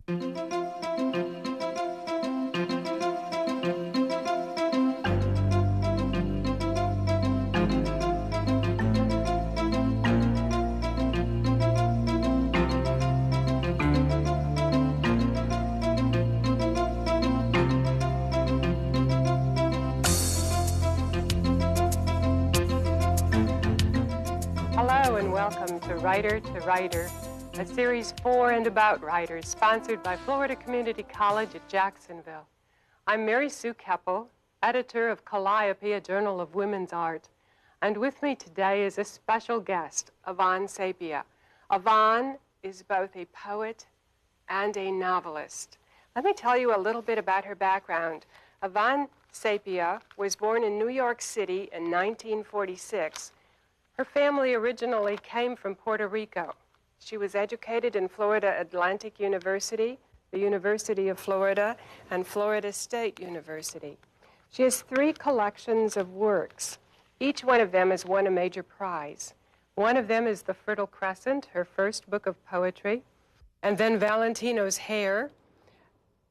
Hello and welcome to Writer to Writer, a series for and about writers sponsored by Florida Community College at Jacksonville. I'm Mary Sue Koeppel, editor of Calliope, a journal of women's art. And with me today is a special guest, Yvonne Sapia. Yvonne is both a poet and a novelist. Let me tell you a little bit about her background. Yvonne Sapia was born in New York City in 1946. Her family originally came from Puerto Rico. She was educated in Florida Atlantic University, the University of Florida, and Florida State University. She has 3 collections of works. Each one of them has won a major prize. One of them is The Fertile Crescent, her first book of poetry, and then Valentino's Hair.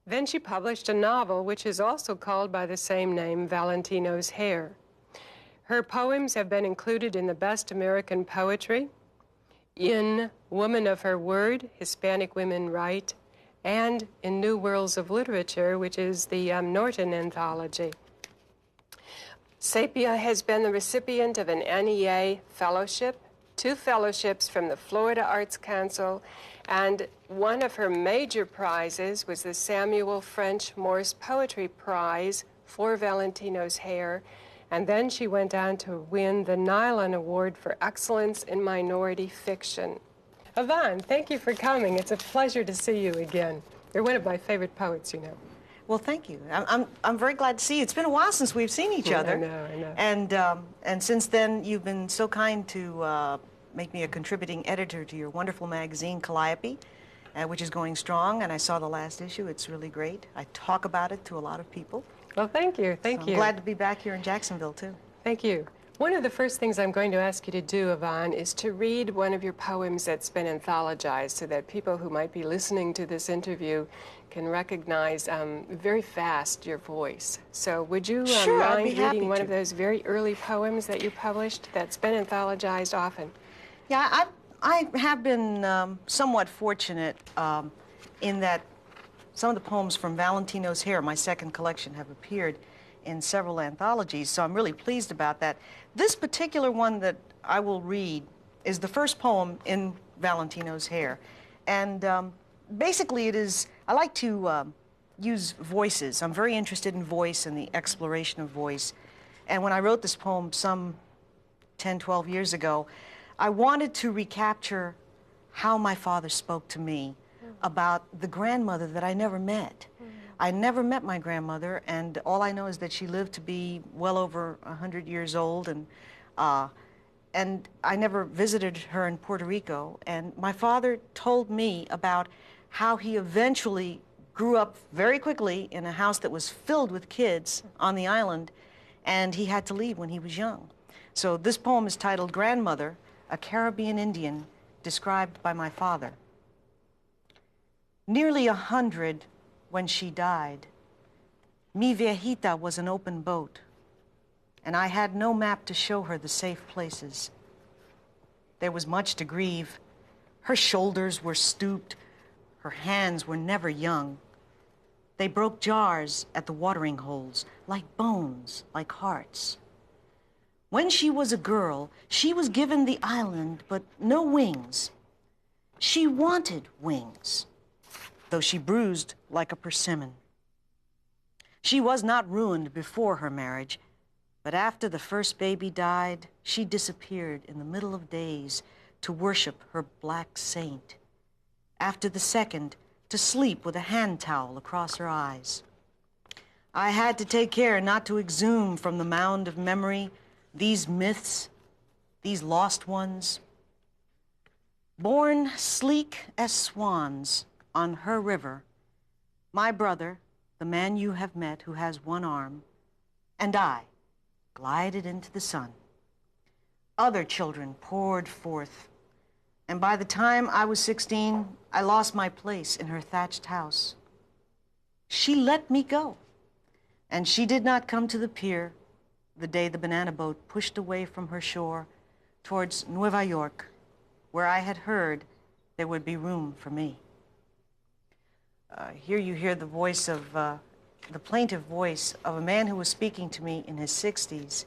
Then she published a novel, which is also called by the same name, Valentino's Hair. Her poems have been included in the Best American Poetry, in Woman of Her Word, Hispanic Women Write, and in New Worlds of Literature, which is the Norton Anthology. Sapia has been the recipient of an NEA fellowship, 2 fellowships from the Florida Arts Council, and one of her major prizes was the Samuel French Morse Poetry Prize for Valentino's Hair. And then she went on to win the Nylon Award for Excellence in Minority Fiction. Yvonne, thank you for coming. It's a pleasure to see you again. You're one of my favorite poets, you know. Well, thank you. I'm very glad to see you. It's been a while since we've seen each other. I know. And since then, you've been so kind to make me a contributing editor to your wonderful magazine, Calliope, which is going strong. And I saw the last issue. It's really great. I talk about it to a lot of people. Well, thank you. Thank you. I'm glad to be back here in Jacksonville, too. Thank you. One of the first things I'm going to ask you to do, Yvonne, is to read one of your poems that's been anthologized so that people who might be listening to this interview can recognize very fast your voice. So would you mind reading one of those very early poems that you published that's been anthologized often? Yeah, I have been somewhat fortunate in that some of the poems from Valentino's Hair, my second collection, have appeared in several anthologies, so I'm really pleased about that. This particular one that I will read is the first poem in Valentino's Hair. And basically it is, I like to use voices. I'm very interested in voice and the exploration of voice. And when I wrote this poem some 10, 12 years ago, I wanted to recapture how my father spoke to me about the grandmother that I never met. I never met my grandmother, and all I know is that she lived to be well over 100 years old, and I never visited her in Puerto Rico. And my father told me about how he eventually grew up very quickly in a house that was filled with kids on the island, and he had to leave when he was young. So this poem is titled Grandmother, a Caribbean Indian described by my father. Nearly 100 when she died. Mi viejita was an open boat, and I had no map to show her the safe places. There was much to grieve. Her shoulders were stooped. Her hands were never young. They broke jars at the watering holes, like bones, like hearts. When she was a girl, she was given the island, but no wings. She wanted wings, though she bruised like a persimmon. She was not ruined before her marriage, but after the first baby died, she disappeared in the middle of days to worship her black saint. After the second, to sleep with a hand towel across her eyes. I had to take care not to exhume from the mound of memory these myths, these lost ones. Born sleek as swans on her river, my brother, the man you have met who has one arm, and I glided into the sun. Other children poured forth, and by the time I was 16, I lost my place in her thatched house. She let me go, and she did not come to the pier the day the banana boat pushed away from her shore towards Nueva York, where I had heard there would be room for me. Here you hear the voice of, the plaintive voice of a man who was speaking to me in his 60s,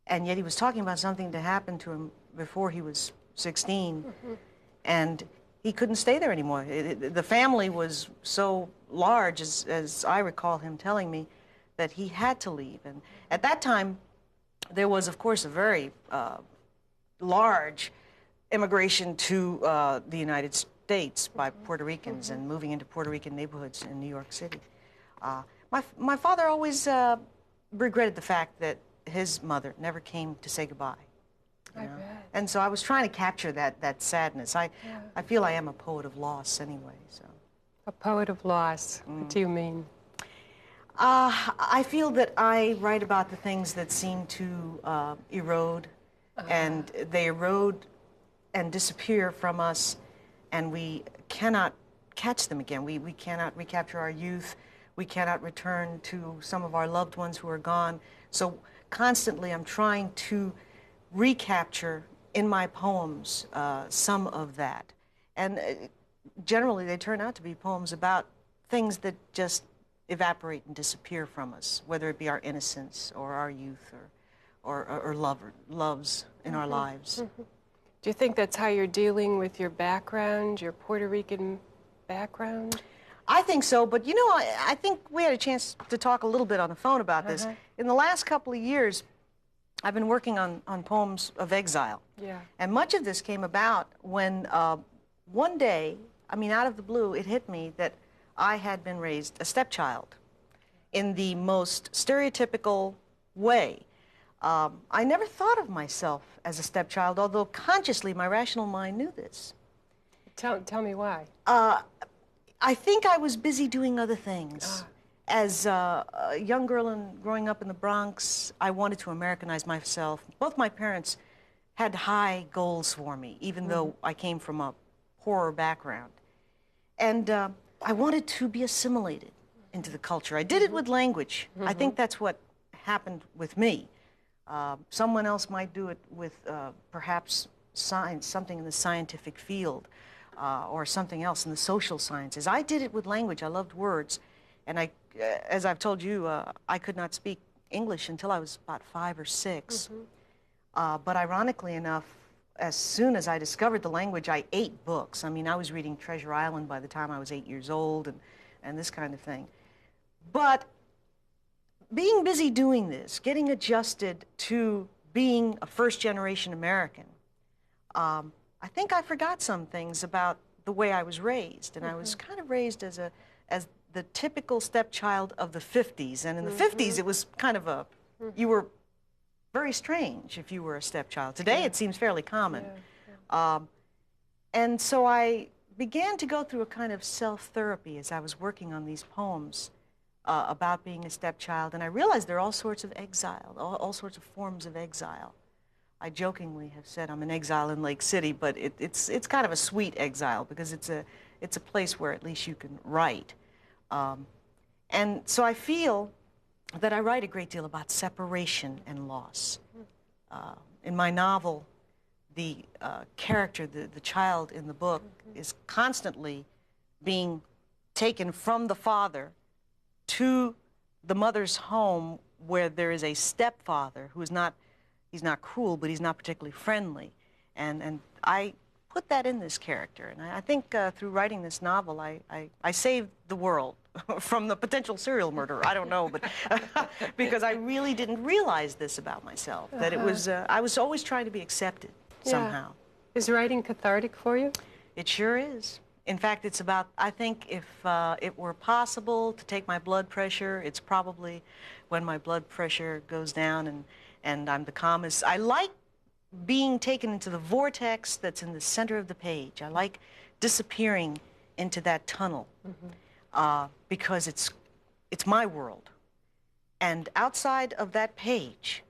and yet he was talking about something that happened to him before he was 16, and he couldn't stay there anymore. The family was so large, as I recall him telling me, that he had to leave. And at that time, there was, of course, a very large immigration to the United States by Puerto Ricans and moving into Puerto Rican neighborhoods in New York City. My father always regretted the fact that his mother never came to say goodbye. I bet. And so I was trying to capture that sadness. I feel I am a poet of loss anyway. So. A poet of loss. What do you mean? I feel that I write about the things that seem to erode, and they erode and disappear from us, and we cannot catch them again. We cannot recapture our youth. We cannot return to some of our loved ones who are gone. So constantly I'm trying to recapture in my poems some of that. And generally they turn out to be poems about things that just evaporate and disappear from us, whether it be our innocence or our youth or loves in our lives. Do you think that's how you're dealing with your background, your Puerto Rican background? I think so, but you know, I think we had a chance to talk a little bit on the phone about this. In the last couple of years, I've been working on poems of exile. Yeah. And much of this came about when one day, I mean, out of the blue, it hit me that I had been raised a stepchild in the most stereotypical way. I never thought of myself as a stepchild, although consciously my rational mind knew this. Tell me why. I think I was busy doing other things. As a young girl and growing up in the Bronx, I wanted to Americanize myself. Both my parents had high goals for me, even though I came from a poorer background. And I wanted to be assimilated into the culture. I did it with language. I think that's what happened with me. Someone else might do it with perhaps science, something in the scientific field, or something else in the social sciences. I did it with language. I loved words. And as I've told you, I could not speak English until I was about 5 or 6. But ironically enough, as soon as I discovered the language, I ate books. I mean, I was reading Treasure Island by the time I was 8 years old and this kind of thing. But being busy doing this, getting adjusted to being a first-generation American, I think I forgot some things about the way I was raised. And I was kind of raised as the typical stepchild of the 50s. And in the 50s, it was kind of you were very strange if you were a stepchild. Today, it seems fairly common. And so I began to go through a kind of self-therapy as I was working on these poems about being a stepchild. And I realized there are all sorts of exile, all sorts of forms of exile. I jokingly have said I'm an exile in Lake City, but it's kind of a sweet exile because it's a place where at least you can write. And so I feel that I write a great deal about separation and loss. In my novel, the character, the child in the book, is constantly being taken from the father to the mother's home where there is a stepfather who is not, he's not cruel, but he's not particularly friendly. And I put that in this character. And I think through writing this novel, I saved the world from the potential serial murderer. I don't know, but because I really didn't realize this about myself, that it was, I was always trying to be accepted somehow. Is writing cathartic for you? It sure is. In fact, it's about, I think if it were possible to take my blood pressure, it's probably when my blood pressure goes down and I'm the calmest. I like being taken into the vortex that's in the center of the page. I like disappearing into that tunnel because it's my world. And outside of that page,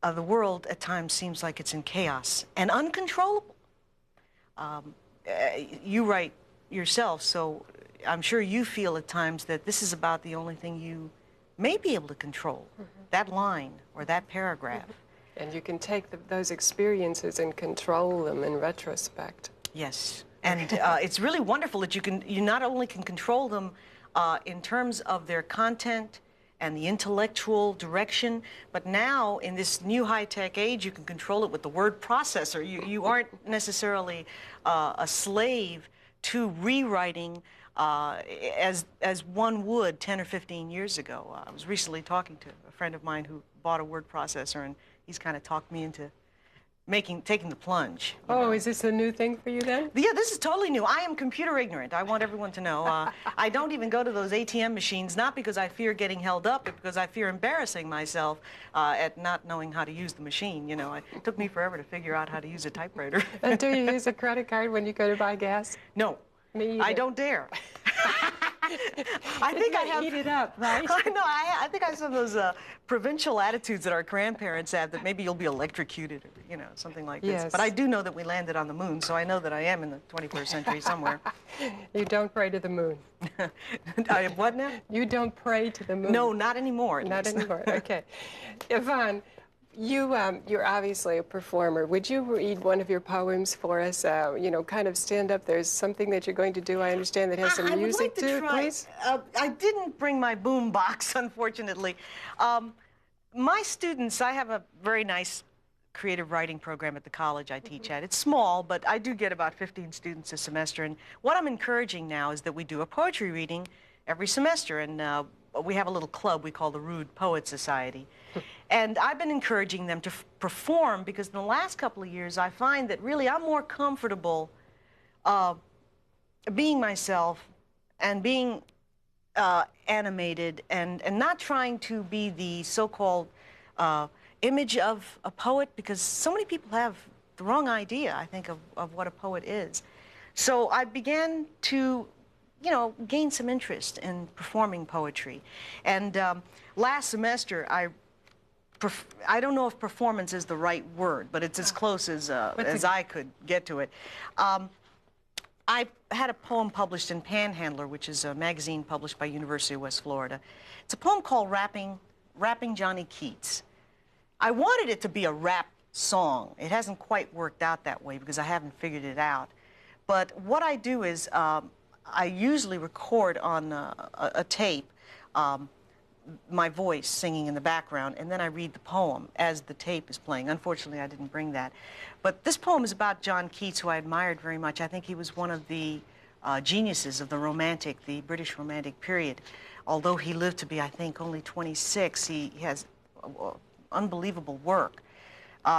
the world at times seems like it's in chaos and uncontrollable. you write yourself, so I'm sure you feel at times that this is about the only thing you may be able to control, that line or that paragraph. And you can take those experiences and control them in retrospect. Yes, and it's really wonderful that you not only can control them in terms of their content and the intellectual direction, but now in this new high-tech age, you can control it with the word processor. You aren't necessarily a slave to rewriting as one would 10 or 15 years ago. I was recently talking to a friend of mine who bought a word processor, and he's kind of talked me into taking the plunge. Oh, is this a new thing for you then? Yeah, this is totally new. I am computer ignorant. I want everyone to know. I don't even go to those ATM machines, not because I fear getting held up, but because I fear embarrassing myself at not knowing how to use the machine. You know, it took me forever to figure out how to use a typewriter. And do you use a credit card when you go to buy gas? No. Me either. I don't dare. I think I have. Eat it up, right? I know. I think I have some of those provincial attitudes that our grandparents had. That maybe you'll be electrocuted, or you know, something like Yes. this. But I do know that we landed on the moon, so I know that I am in the 21st century somewhere. You don't pray to the moon. I have what now? You don't pray to the moon. No, not anymore. Not anymore. Okay, Yvonne, you're obviously a performer. Would you read one of your poems for us? You know, kind of stand up. There's something that you're going to do, I understand, that has some music to it, please? I didn't bring my boom box, unfortunately. My students, I have a very nice creative writing program at the college I teach at. It's small, but I do get about 15 students a semester. And what I'm encouraging now is that we do a poetry reading every semester. And we have a little club we call the Rude Poet Society. And I've been encouraging them to perform because in the last couple of years I find that really I'm more comfortable being myself and being animated and not trying to be the so-called image of a poet, because so many people have the wrong idea, I think, of what a poet is. So I began to, you know, gain some interest in performing poetry. And last semester I don't know if performance is the right word, but it's as close as I could get to it. I had a poem published in Panhandler, which is a magazine published by University of West Florida. It's a poem called Rapping Johnny Keats. I wanted it to be a rap song. It hasn't quite worked out that way because I haven't figured it out. But what I do is I usually record on a tape my voice singing in the background, and then I read the poem as the tape is playing. Unfortunately, I didn't bring that. But this poem is about John Keats, who I admired very much. I think he was one of the geniuses of the British Romantic period. Although he lived to be, I think, only 26, he has unbelievable work.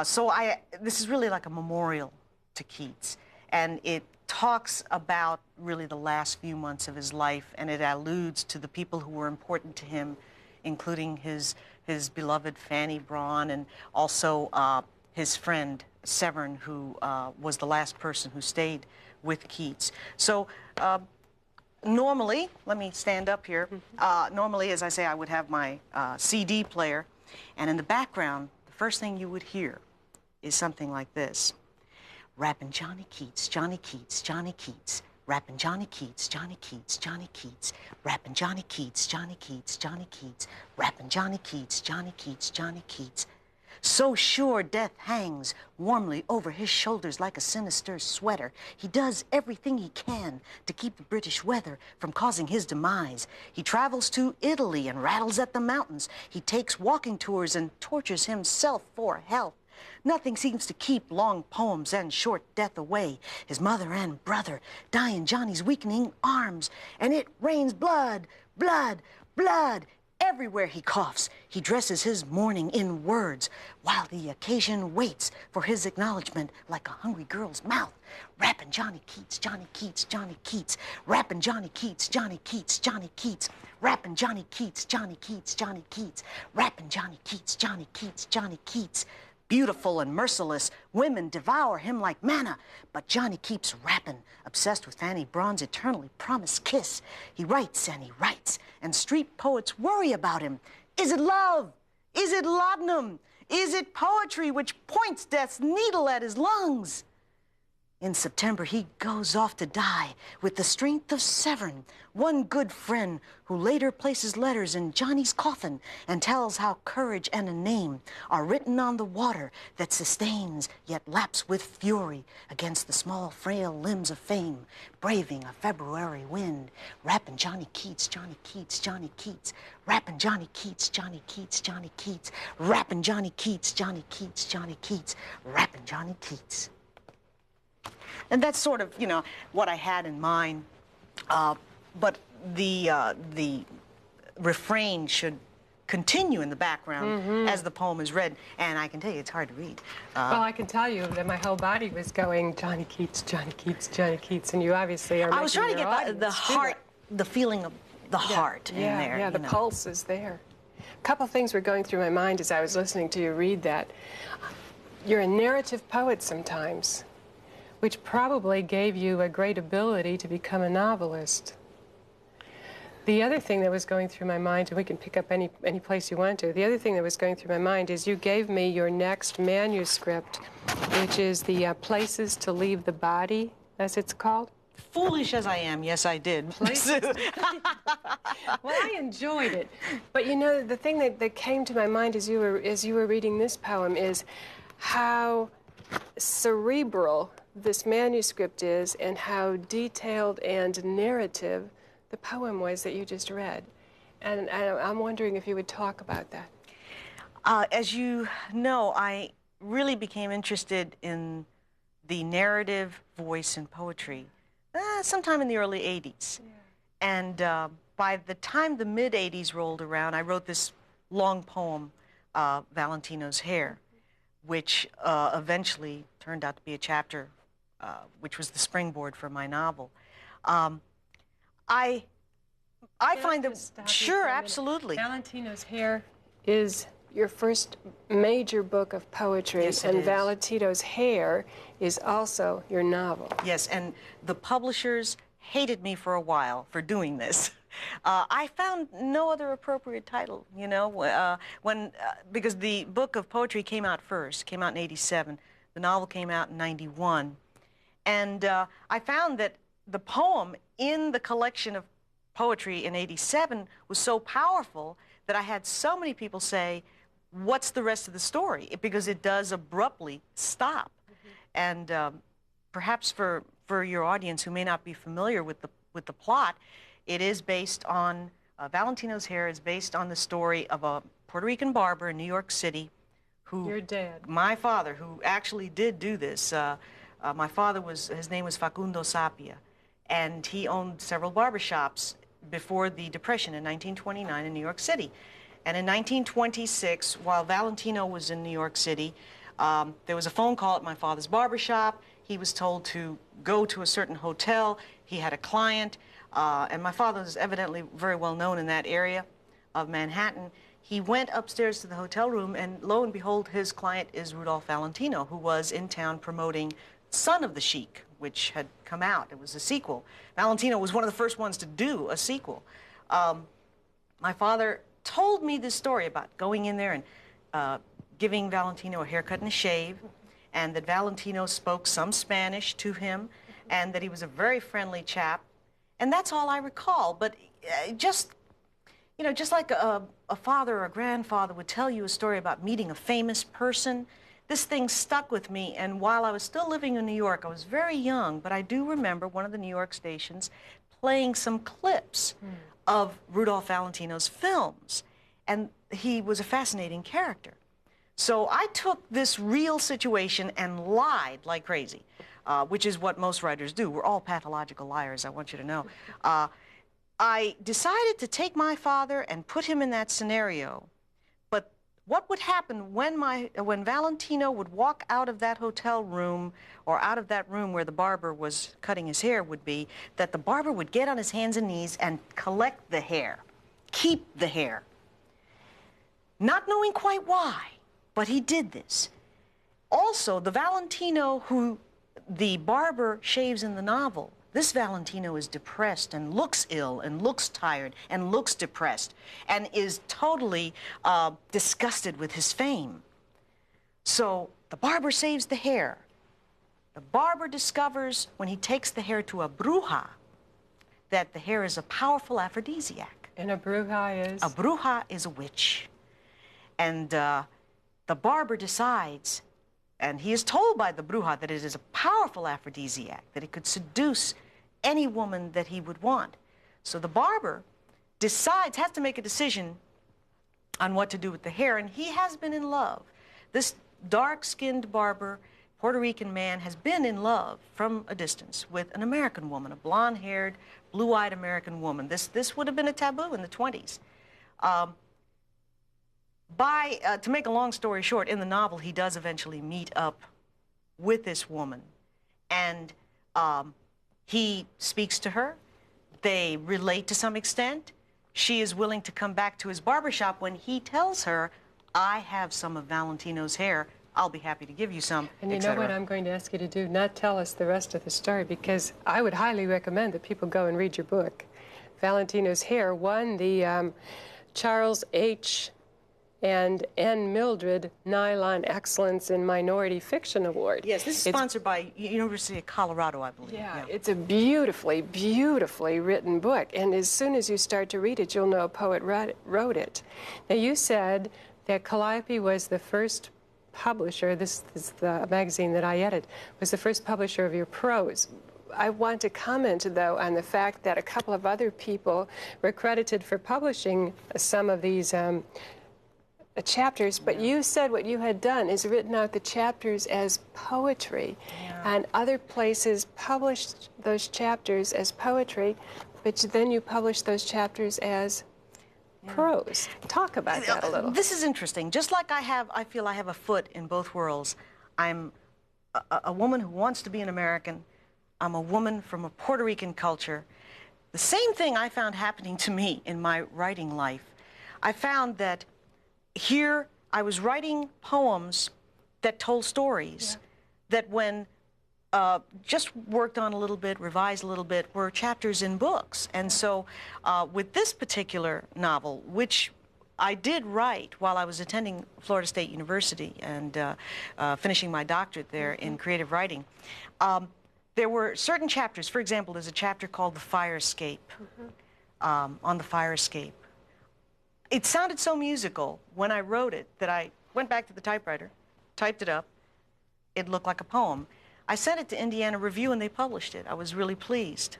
So this is really like a memorial to Keats. And it talks about really the last few months of his life, and it alludes to the people who were important to him, including his beloved Fanny Brawne, and also his friend Severn, who was the last person who stayed with Keats. So normally, let me stand up here. Normally, as I say, I would have my CD player, and in the background, the first thing you would hear is something like this. Rapping Johnny Keats, Johnny Keats, Johnny Keats. Rapping Johnny Keats, Johnny Keats, Johnny Keats. Rapping Johnny Keats, Johnny Keats, Johnny Keats. Rapping Johnny Keats, Johnny Keats, Johnny Keats. So sure death hangs warmly over his shoulders like a sinister sweater. He does everything he can to keep the British weather from causing his demise. He travels to Italy and rattles at the mountains. He takes walking tours and tortures himself for health. Nothing seems to keep long poems and short death away. His mother and brother die in Johnny's weakening arms, and it rains blood, blood, blood. Everywhere he coughs, he dresses his mourning in words, while the occasion waits for his acknowledgement like a hungry girl's mouth. Rapping Johnny Keats, Johnny Keats, Johnny Keats. Rapping Johnny Keats, Johnny Keats, Johnny Keats. Rapping Johnny Keats, Johnny Keats, Johnny Keats. Rapping Johnny Keats, Johnny Keats, Johnny Keats. Beautiful and merciless, women devour him like manna. But Johnny keeps rapping, obsessed with Fanny Brawne's eternally promised kiss. He writes and he writes, and street poets worry about him. Is it love? Is it laudanum? Is it poetry which points death's needle at his lungs? In September, he goes off to die with the strength of Severn, one good friend who later places letters in Johnny's coffin and tells how courage and a name are written on the water that sustains yet laps with fury against the small, frail limbs of fame, braving a February wind, rapping Johnny Keats, Johnny Keats, Johnny Keats, rapping Johnny Keats, Johnny Keats, Johnny Keats, rapping Johnny Keats, Johnny Keats, Johnny Keats, rapping Johnny Keats. And that's sort of, you know, what I had in mind. But the refrain should continue in the background as the poem is read. And I can tell you, it's hard to read. Well, I can tell you that my whole body was going, Johnny Keats, Johnny Keats, Johnny Keats, and you obviously are making I was trying to get the heart, the feeling of the heart in there. Yeah, the pulse is there. A couple things were going through my mind as I was listening to you read that. You're a narrative poet sometimes, which probably gave you a great ability to become a novelist. The other thing that was going through my mind, and we can pick up any place you want to, the other thing that was going through my mind is you gave me your next manuscript, which is the Places to Leave the Body, as it's called. Foolish as I am, yes, I did. Places. Well, I enjoyed it. But you know, the thing that came to my mind as you were reading this poem is how cerebral this manuscript is and how detailed and narrative the poem was that you just read. And I'm wondering if you would talk about that. As you know, I really became interested in the narrative voice in poetry sometime in the early 80s. Yeah. And by the time the mid-80s rolled around, I wrote this long poem, Valentino's Hair, which eventually turned out to be a chapter which was the springboard for my novel. I find that, sure, absolutely. Valentino's Hair is your first major book of poetry, yes, and Valentino's Hair is also your novel. Yes, and the publishers hated me for a while for doing this. I found no other appropriate title, you know, because the book of poetry came out first, came out in '87. The novel came out in '91. And I found that the poem in the collection of poetry in '87 was so powerful that I had so many people say, what's the rest of the story? Because it does abruptly stop. And perhaps for your audience who may not be familiar with the plot, it is based on, Valentino's Hair is based on the story of a Puerto Rican barber in New York City who... Your dad. My father, who actually did do this. My father his name was Facundo Sapia, and he owned several barbershops before the Depression in 1929 in New York City. And in 1926, while Valentino was in New York City, there was a phone call at my father's barbershop. He was told to go to a certain hotel. He had a client, and my father was evidently very well known in that area of Manhattan. He went upstairs to the hotel room, and lo and behold, his client is Rudolph Valentino, who was in town promoting Son of the Sheik, which had come out. It was a sequel. Valentino was one of the first ones to do a sequel. My father told me this story about going in there and giving Valentino a haircut and a shave, and that Valentino spoke some Spanish to him, and that he was a very friendly chap. And that's all I recall. But just, you know, just like a father or a grandfather would tell you a story about meeting a famous person, this thing stuck with me. And while I was still living in New York, I was very young, but I do remember one of the New York stations playing some clips of Rudolph Valentino's films. And he was a fascinating character. So I took this real situation and lied like crazy, which is what most writers do. We're all pathological liars, I want you to know. I decided to take my father and put him in that scenario. But what would happen when Valentino would walk out of that hotel room, or out of that room where the barber was cutting his hair, would be that the barber would get on his hands and knees and collect the hair, keep the hair. Not knowing quite why, but he did this. Also, the Valentino who the barber shaves in the novel, this Valentino is depressed and looks ill and looks tired and looks depressed and is totally disgusted with his fame. So the barber saves the hair. The barber discovers when he takes the hair to a bruja that the hair is a powerful aphrodisiac. And a bruja is? A bruja is a witch. And the barber decides, and he is told by the bruja that it is a powerful aphrodisiac, that it could seduce any woman that he would want. So the barber decides, has to make a decision on what to do with the hair, and he has been in love. This dark-skinned barber, Puerto Rican man, has been in love from a distance with an American woman, a blonde-haired, blue-eyed American woman. This would have been a taboo in the 20s. To make a long story short, in the novel, he does eventually meet up with this woman, and he speaks to her. They relate to some extent. She is willing to come back to his barbershop when he tells her, I have some of Valentino's hair. I'll be happy to give you some, and you know what I'm going to ask you to do? Not tell us the rest of the story, because I would highly recommend that people go and read your book. Valentino's Hair won the Charles H. and N. Mildred Nylon Excellence in Minority Fiction Award. Yes, this is sponsored by University of Colorado, I believe. Yeah, it's a beautifully, beautifully written book. And as soon as you start to read it, you'll know a poet wrote it. Now, you said that Calliope was the first publisher, this is the magazine that I edit, was the first publisher of your prose. I want to comment, though, on the fact that a couple of other people were credited for publishing some of these chapters, but you said what you had done is written out the chapters as poetry, and other places published those chapters as poetry, but then you published those chapters as prose. Talk about that a little. This is interesting. Just like I feel I have a foot in both worlds. I'm a woman who wants to be an American. I'm a woman from a Puerto Rican culture. The same thing I found happening to me in my writing life. I found that here I was writing poems that told stories that when just worked on a little bit, revised a little bit, were chapters in books. And so with this particular novel, which I did write while I was attending Florida State University and finishing my doctorate there in creative writing, there were certain chapters. For example, there's a chapter called The Fire Escape, on the fire escape. It sounded so musical when I wrote it that I went back to the typewriter, typed it up. It looked like a poem. I sent it to Indiana Review, and they published it. I was really pleased.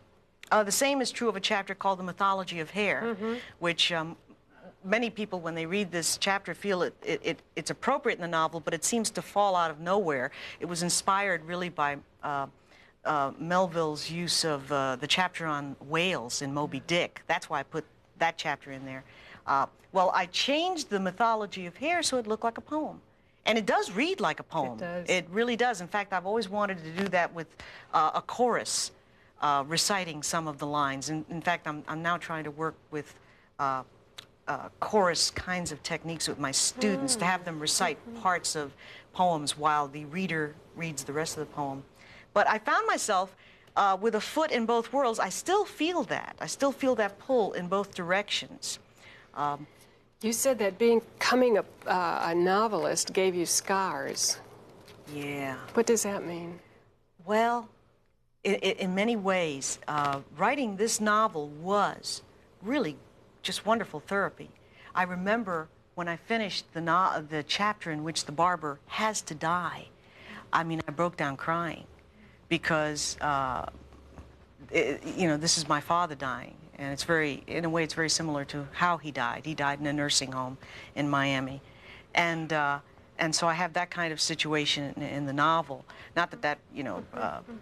The same is true of a chapter called The Mythology of Hair, which many people, when they read this chapter, feel it's appropriate in the novel, but it seems to fall out of nowhere. It was inspired really by Melville's use of the chapter on whales in Moby Dick. That's why I put that chapter in there. Well, I changed the mythology of hair so it looked like a poem. And it does read like a poem. It does. It really does. In fact, I've always wanted to do that with a chorus reciting some of the lines. In fact, I'm now trying to work with chorus kinds of techniques with my students to have them recite parts of poems while the reader reads the rest of the poem. But I found myself with a foot in both worlds. I still feel that. I still feel that pull in both directions. You said that becoming a novelist gave you scars. Yeah. What does that mean? Well, in many ways, writing this novel was really just wonderful therapy. I remember when I finished the chapter in which the barber has to die, I mean, I broke down crying because, you know, this is my father dying. And it's in a way, it's very similar to how he died. He died in a nursing home in Miami. And so I have that kind of situation in the novel. Not that that, you know,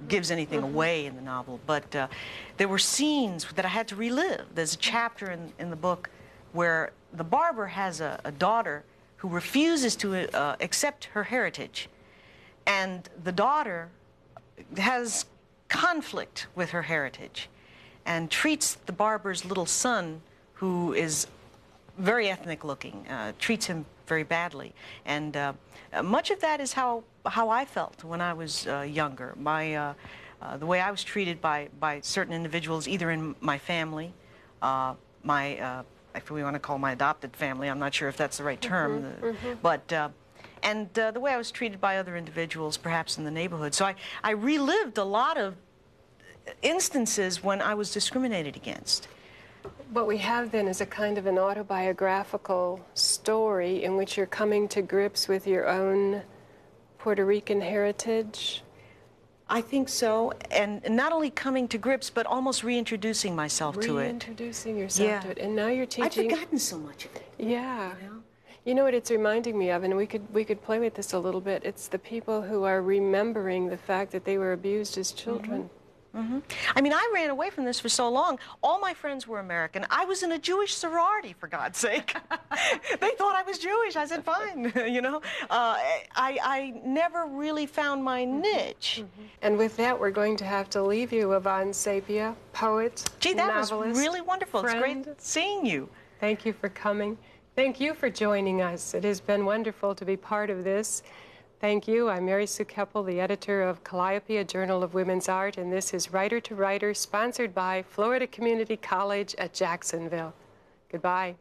gives anything away in the novel, but there were scenes that I had to relive. There's a chapter in the book where the barber has a daughter who refuses to accept her heritage. And the daughter has conflict with her heritage and treats the barber's little son, who is very ethnic looking, treats him very badly. And much of that is how I felt when I was younger. The way I was treated by certain individuals, either in my family, if we want to call my adopted family, I'm not sure if that's the right term, but and the way I was treated by other individuals, perhaps in the neighborhood. So I relived a lot of instances when I was discriminated against. What we have then is a kind of an autobiographical story in which you're coming to grips with your own Puerto Rican heritage. I think so, and not only coming to grips, but almost reintroducing myself to it. Reintroducing yourself to it, and now you're teaching. I've forgotten so much of it. Yeah. You know? You know what it's reminding me of, and we could play with this a little bit. It's the people who are remembering the fact that they were abused as children. I mean, I ran away from this for so long. All my friends were American. I was in a Jewish sorority, for God's sake. They thought I was Jewish. I said, fine, you know. I never really found my niche. And with that, we're going to have to leave you, Yvonne Sapia, poet, Gee, that novelist, was really wonderful. friend. It's great seeing you. Thank you for coming. Thank you for joining us. It has been wonderful to be part of this. Thank you. I'm Mary Sue Koeppel, the editor of Calliope, a journal of women's art, and this is Writer to Writer, sponsored by Florida Community College at Jacksonville. Goodbye.